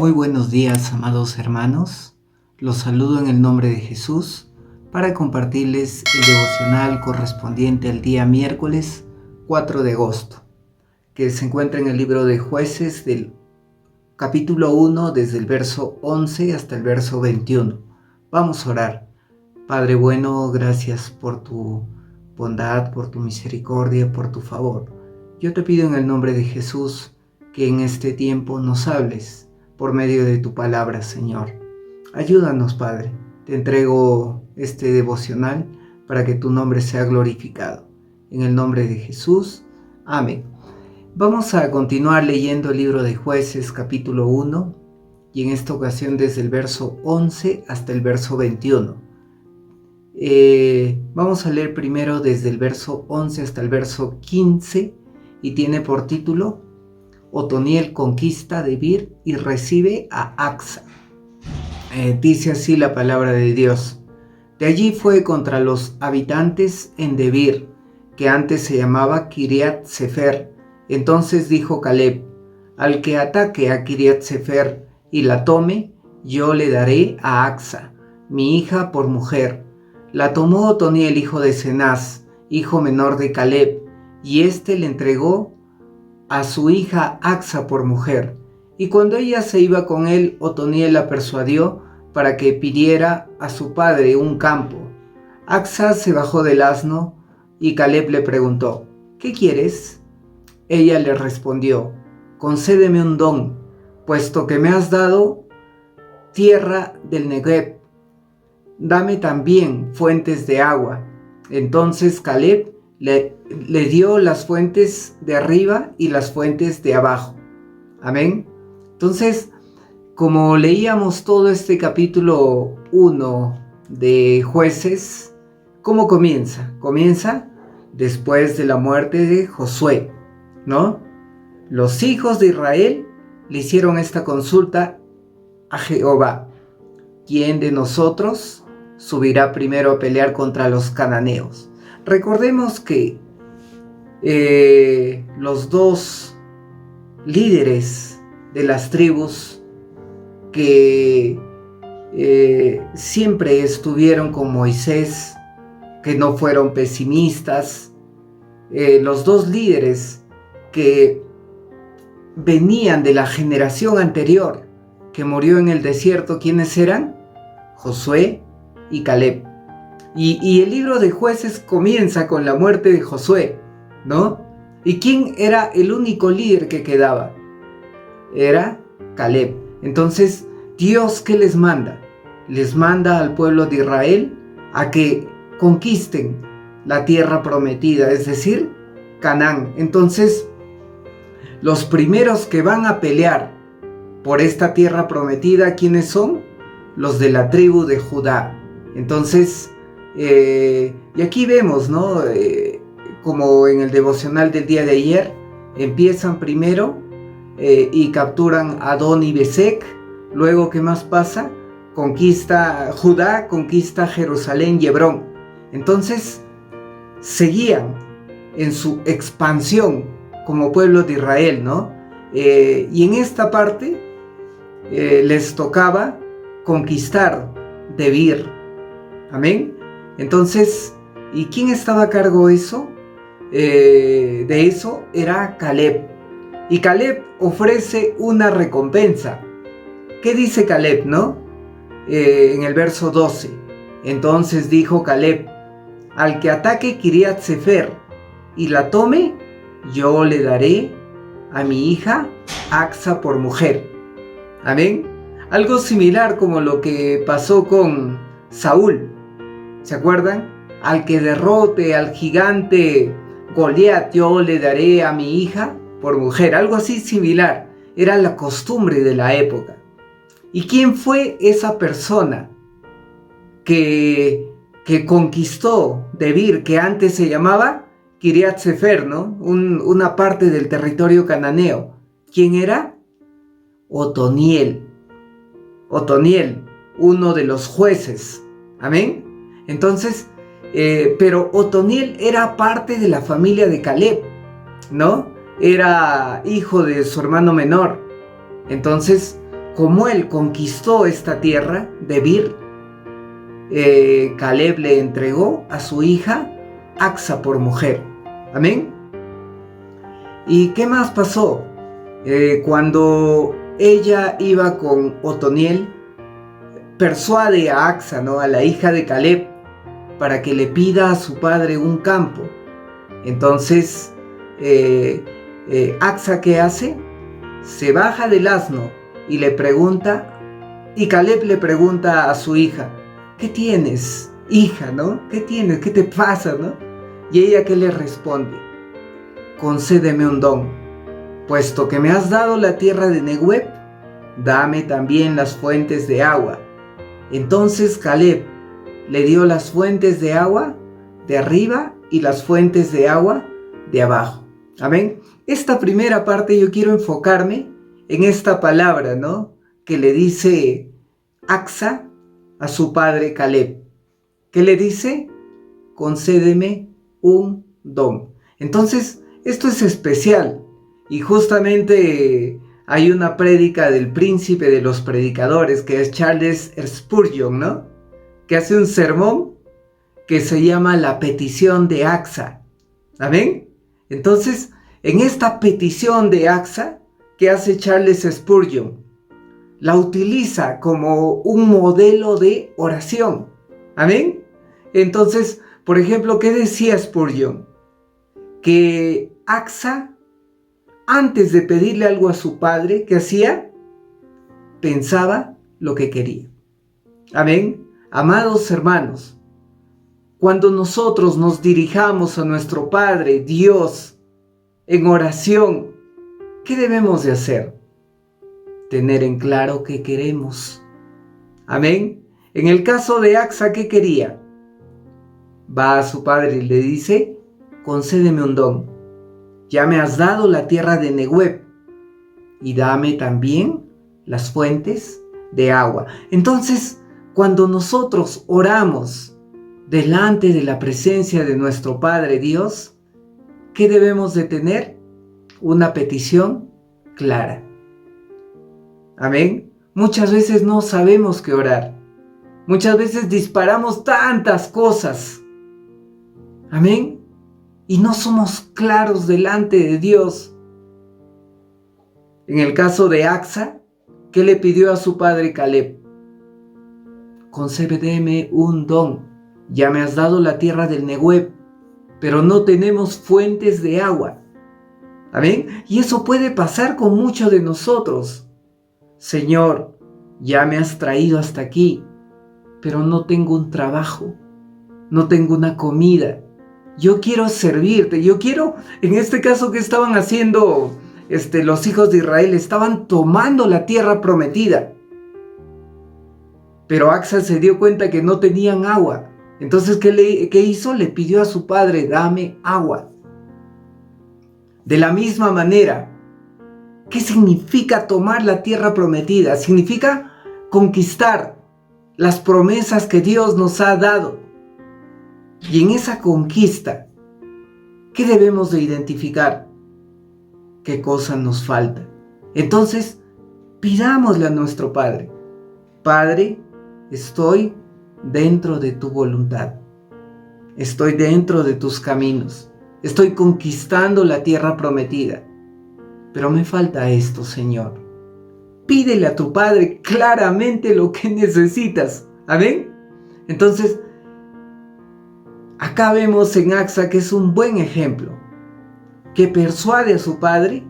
Muy buenos días, amados hermanos. Los saludo en el nombre de Jesús para compartirles el devocional correspondiente al día miércoles 4 de agosto, que se encuentra en el libro de Jueces del capítulo 1, desde el verso 11 hasta el verso 21. Vamos a orar. Padre bueno, gracias por tu bondad, por tu misericordia, por tu favor. Yo te pido en el nombre de Jesús que en este tiempo nos hables por medio de tu palabra, Señor. Ayúdanos, Padre. Te entrego este devocional para que tu nombre sea glorificado. En el nombre de Jesús. Amén. Vamos a continuar leyendo el libro de Jueces, capítulo 1, y en esta ocasión desde el verso 11 hasta el verso 21. Vamos a leer primero desde el verso 11 hasta el verso 15, y tiene por título: Otoniel conquista a Debir y recibe a Acsa. Dice así la palabra de Dios. De allí fue contra los habitantes en Debir, que antes se llamaba Kiriat Sefer. Entonces dijo Caleb: al que ataque a Kiriat Sefer y la tome, yo le daré a Acsa, mi hija, por mujer. La tomó Otoniel, hijo de Cenaz, hijo menor de Caleb, y éste le entregó a su hija Acsa por mujer. Y cuando ella se iba con él, Otoniel la persuadió para que pidiera a su padre un campo. Acsa se bajó del asno y Caleb le preguntó: ¿qué quieres? Ella le respondió: concédeme un don, puesto que me has dado tierra del Negev. Dame también fuentes de agua. Entonces Caleb le dio las fuentes de arriba y las fuentes de abajo. Amén. Entonces, como leíamos todo este capítulo 1 de Jueces, ¿cómo comienza? Comienza después de la muerte de Josué, ¿no? Los hijos de Israel le hicieron esta consulta a Jehová: ¿quién de nosotros subirá primero a pelear contra los cananeos? Recordemos que los dos líderes de las tribus que siempre estuvieron con Moisés, que no fueron pesimistas, los dos líderes que venían de la generación anterior que murió en el desierto, ¿quiénes eran? Josué y Caleb. Y el libro de Jueces comienza con la muerte de Josué, ¿no? ¿Y quién era el único líder que quedaba? Era Caleb. Entonces, ¿Dios qué les manda? Les manda al pueblo de Israel a que conquisten la tierra prometida, es decir, Canaán. Entonces, los primeros que van a pelear por esta tierra prometida, ¿quiénes son? Los de la tribu de Judá. Entonces, y aquí vemos, ¿no? Como en el devocional del día de ayer, empiezan primero y capturan a Adón y Besec. Luego, ¿qué más pasa? Judá conquista Jerusalén y Hebrón. Entonces, seguían en su expansión como pueblo de Israel, ¿no? Y en esta parte les tocaba conquistar Debir. Amén. Entonces, ¿y quién estaba a cargo de eso? Era Caleb. Y Caleb ofrece una recompensa. ¿Qué dice Caleb, no? En el verso 12. Entonces dijo Caleb: al que ataque Kiriat Sefer y la tome, yo le daré a mi hija Acsa por mujer. Amén. Algo similar como lo que pasó con Saúl. ¿Se acuerdan? Al que derrote al gigante Goliat, yo le daré a mi hija por mujer. Algo así similar. Era la costumbre de la época. ¿Y quién fue esa persona que conquistó Debir, que antes se llamaba Kiriat Sefer, ¿no? Una parte del territorio cananeo. ¿Quién era? Otoniel. Otoniel, uno de los jueces. Amén. Entonces, pero Otoniel era parte de la familia de Caleb, ¿no? Era hijo de su hermano menor. Entonces, como él conquistó esta tierra de Bir, Caleb le entregó a su hija Acsa por mujer. Amén. ¿Y qué más pasó? Cuando ella iba con Otoniel, persuade a Acsa, ¿no?, a la hija de Caleb, para que le pida a su padre un campo. Entonces, Acsa, ¿qué hace? Se baja del asno y le pregunta, y Caleb le pregunta a su hija, ¿qué tienes, hija, no? ¿Qué tienes? ¿Qué te pasa, no? Y ella, ¿qué le responde? Concédeme un don, puesto que me has dado la tierra de Negueb, dame también las fuentes de agua. Entonces Caleb le dio las fuentes de agua de arriba y las fuentes de agua de abajo. Amén. Esta primera parte yo quiero enfocarme en esta palabra, ¿no?, que le dice Acsa a su padre Caleb. ¿Qué le dice? Concédeme un don. Entonces, esto es especial. Y justamente hay una prédica del príncipe de los predicadores, que es Charles Spurgeon, ¿no?, que hace un sermón que se llama La petición de Acsa. ¿Amén? Entonces, en esta petición de Acsa, ¿qué hace Charles Spurgeon? La utiliza como un modelo de oración. ¿Amén? Entonces, por ejemplo, ¿qué decía Spurgeon? Que Acsa, antes de pedirle algo a su padre, ¿qué hacía? Pensaba lo que quería. Amén. Amados hermanos, cuando nosotros nos dirijamos a nuestro Padre, Dios, en oración, ¿qué debemos de hacer? Tener en claro qué queremos. Amén. En el caso de Acsa, ¿qué quería? Va a su padre y le dice, concédeme un don. Ya me has dado la tierra de Negueb y dame también las fuentes de agua. Entonces, cuando nosotros oramos delante de la presencia de nuestro Padre Dios, ¿qué debemos de tener? Una petición clara. Amén. Muchas veces no sabemos qué orar. Muchas veces disparamos tantas cosas. Amén. Y no somos claros delante de Dios. En el caso de Acsa, ¿qué le pidió a su padre Caleb? Concédeme un don. Ya me has dado la tierra del Negueb, pero no tenemos fuentes de agua. Amén. Y eso puede pasar con muchos de nosotros. Señor, ya me has traído hasta aquí, pero no tengo un trabajo, no tengo una comida. Yo quiero servirte, yo quiero, en este caso, ¿qué estaban haciendo los hijos de Israel? Estaban tomando la tierra prometida. Pero Acsa se dio cuenta que no tenían agua. Entonces, ¿qué hizo? Le pidió a su padre, dame agua. De la misma manera, ¿qué significa tomar la tierra prometida? Significa conquistar las promesas que Dios nos ha dado. Y en esa conquista, ¿qué debemos de identificar? ¿Qué cosa nos falta? Entonces, pidámosle a nuestro Padre. Padre, estoy dentro de tu voluntad. Estoy dentro de tus caminos. Estoy conquistando la tierra prometida. Pero me falta esto, Señor. Pídele a tu Padre claramente lo que necesitas. ¿Amén? Entonces, acá vemos en Acsa que es un buen ejemplo, que persuade a su padre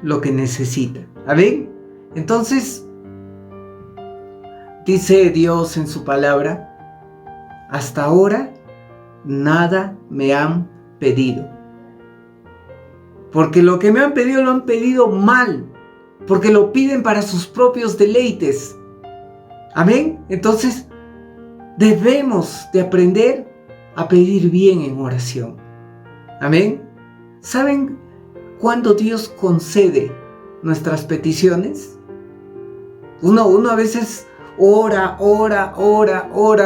lo que necesita. ¿Amén? Entonces, dice Dios en su palabra, hasta ahora nada me han pedido. Porque lo que me han pedido lo han pedido mal, porque lo piden para sus propios deleites. ¿Amén? Entonces, debemos de aprender a pedir bien en oración. Amén. ¿Saben cuándo Dios concede nuestras peticiones? Uno a veces ora,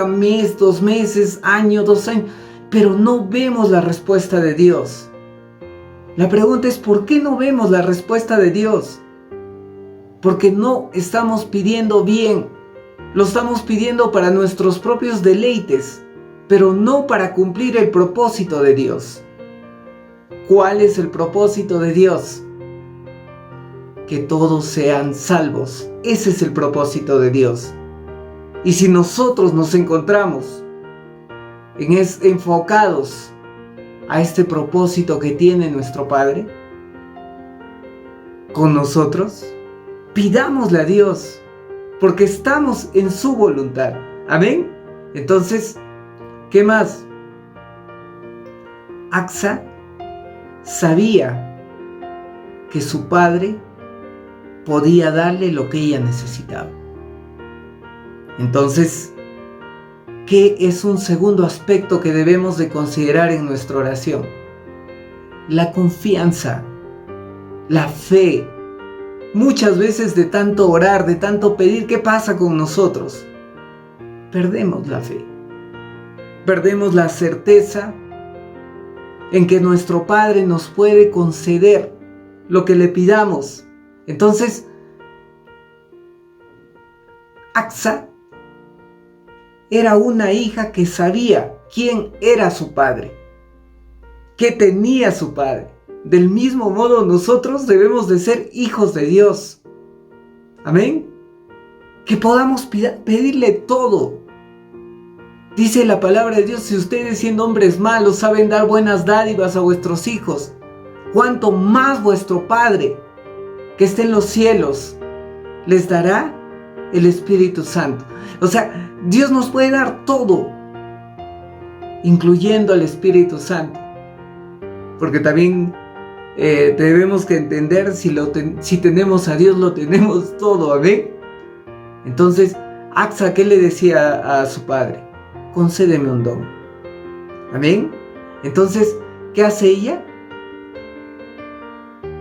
mes, 2 meses, año, 2 años, pero no vemos la respuesta de Dios. La pregunta es, ¿por qué no vemos la respuesta de Dios? porque no estamos pidiendo bien. Lo estamos pidiendo para nuestros propios deleites, pero no para cumplir el propósito de Dios. ¿Cuál es el propósito de Dios? Que todos sean salvos. Ese es el propósito de Dios. Y si nosotros nos encontramos enfocados a este propósito que tiene nuestro Padre con nosotros, pidámosle a Dios, porque estamos en su voluntad. Amén. Entonces, ¿qué más? Axa sabía que su padre podía darle lo que ella necesitaba. Entonces, ¿qué es un segundo aspecto que debemos de considerar en nuestra oración? La confianza, la fe. Muchas veces de tanto orar, de tanto pedir, ¿qué pasa con nosotros? Perdemos la fe. Perdemos la certeza en que nuestro Padre nos puede conceder lo que le pidamos. Entonces, Axa era una hija que sabía quién era su padre, qué tenía su padre. Del mismo modo, nosotros debemos de ser hijos de Dios. Amén. Que podamos pedirle todo. Dice la palabra de Dios: si ustedes, siendo hombres malos, saben dar buenas dádivas a vuestros hijos, cuánto más vuestro Padre que está en los cielos les dará el Espíritu Santo. O sea, Dios nos puede dar todo, incluyendo al Espíritu Santo. Porque también debemos que entender, si tenemos a Dios, lo tenemos todo. Amén. Entonces, Axa, ¿qué le decía a su padre? Concédeme un don. Amén. Entonces, ¿qué hace ella?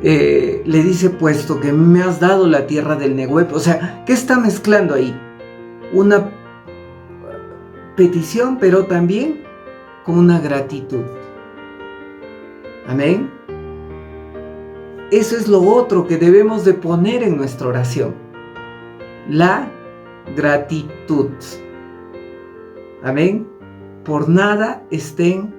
Le dice: puesto que me has dado la tierra del Negueb. O sea, ¿qué está mezclando ahí? Una petición, pero también con una gratitud. Amén. Eso es lo otro que debemos de poner en nuestra oración: la gratitud. Amén. Por nada estén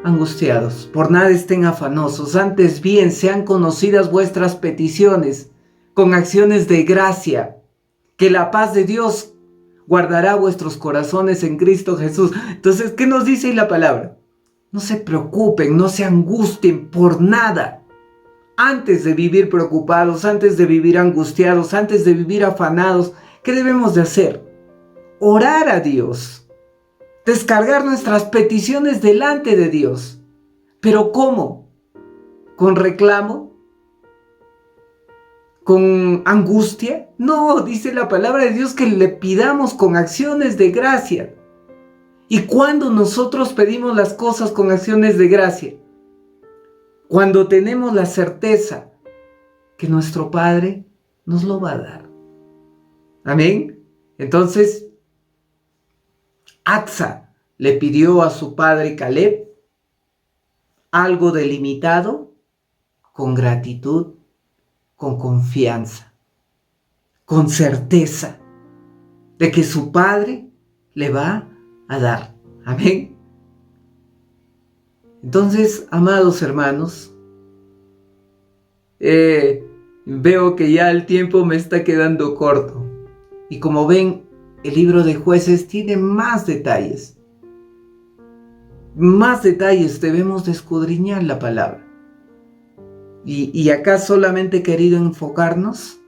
angustiados, por nada estén afanosos, antes bien sean conocidas vuestras peticiones con acciones de gracia, que la paz de Dios guardará vuestros corazones en Cristo Jesús. Entonces, ¿qué nos dice ahí la palabra? No se preocupen, no se angustien por nada. Antes de vivir preocupados, antes de vivir angustiados, antes de vivir afanados, ¿qué debemos de hacer? Orar a Dios. Descargar nuestras peticiones delante de Dios. ¿Pero cómo? ¿Con reclamo? ¿Con angustia? No, dice la palabra de Dios que le pidamos con acciones de gracia. ¿Y cuándo nosotros pedimos las cosas con acciones de gracia? Cuando tenemos la certeza que nuestro Padre nos lo va a dar. Amén. Entonces, Axa le pidió a su padre Caleb algo delimitado, con gratitud, con confianza, con certeza de que su padre le va a dar. Amén. Entonces, amados hermanos, veo que ya el tiempo me está quedando corto. Y como ven, el libro de Jueces tiene más detalles. Más detalles, debemos de escudriñar la palabra. Y acá solamente he querido enfocarnos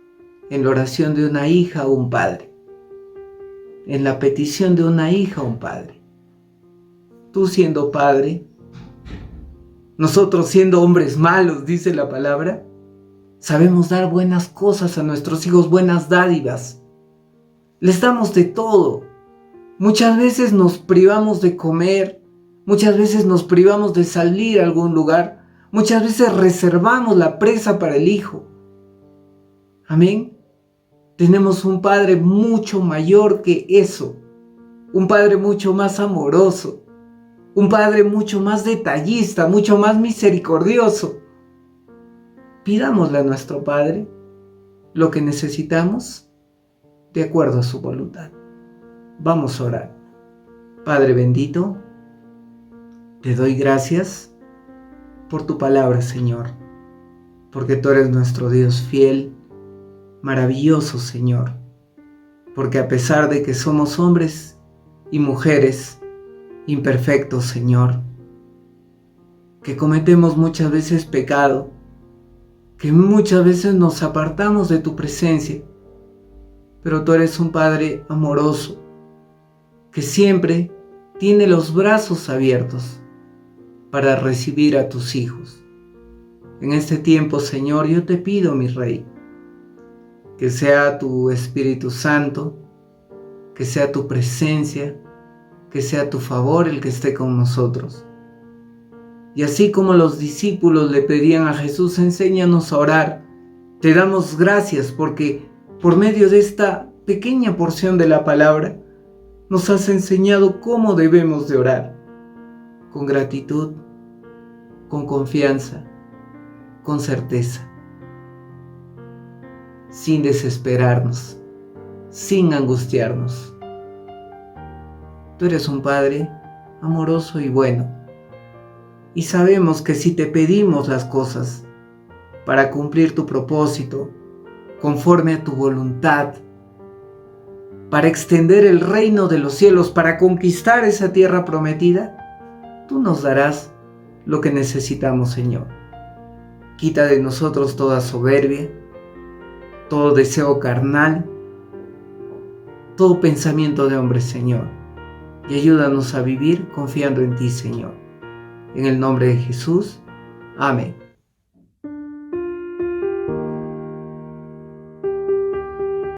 en la oración de una hija o un padre. En la petición de una hija o un padre. Tú siendo padre, nosotros siendo hombres malos, dice la palabra, sabemos dar buenas cosas a nuestros hijos, buenas dádivas. Les damos de todo. Muchas veces nos privamos de comer, muchas veces nos privamos de salir a algún lugar, muchas veces reservamos la presa para el hijo. Amén. Tenemos un Padre mucho mayor que eso, un Padre mucho más amoroso, un Padre mucho más detallista, mucho más misericordioso. Pidámosle a nuestro Padre lo que necesitamos de acuerdo a su voluntad. Vamos a orar. Padre bendito, te doy gracias por tu palabra, Señor, porque tú eres nuestro Dios fiel, maravilloso, Señor, porque a pesar de que somos hombres y mujeres imperfectos, Señor, que cometemos muchas veces pecado, que muchas veces nos apartamos de tu presencia, pero tú eres un Padre amoroso, que siempre tiene los brazos abiertos para recibir a tus hijos. En este tiempo, Señor, yo te pido, mi Rey, que sea tu Espíritu Santo, que sea tu presencia, que sea tu favor el que esté con nosotros. Y así como los discípulos le pedían a Jesús, enséñanos a orar, te damos gracias porque por medio de esta pequeña porción de la palabra nos has enseñado cómo debemos de orar, con gratitud, con confianza, con certeza, sin desesperarnos, sin angustiarnos. Tú eres un Padre amoroso y bueno, y sabemos que si te pedimos las cosas para cumplir tu propósito, conforme a tu voluntad, para extender el reino de los cielos, para conquistar esa tierra prometida, tú nos darás lo que necesitamos, Señor. Quita de nosotros toda soberbia, todo deseo carnal, todo pensamiento de hombre, Señor, y ayúdanos a vivir confiando en ti, Señor. En el nombre de Jesús, amén.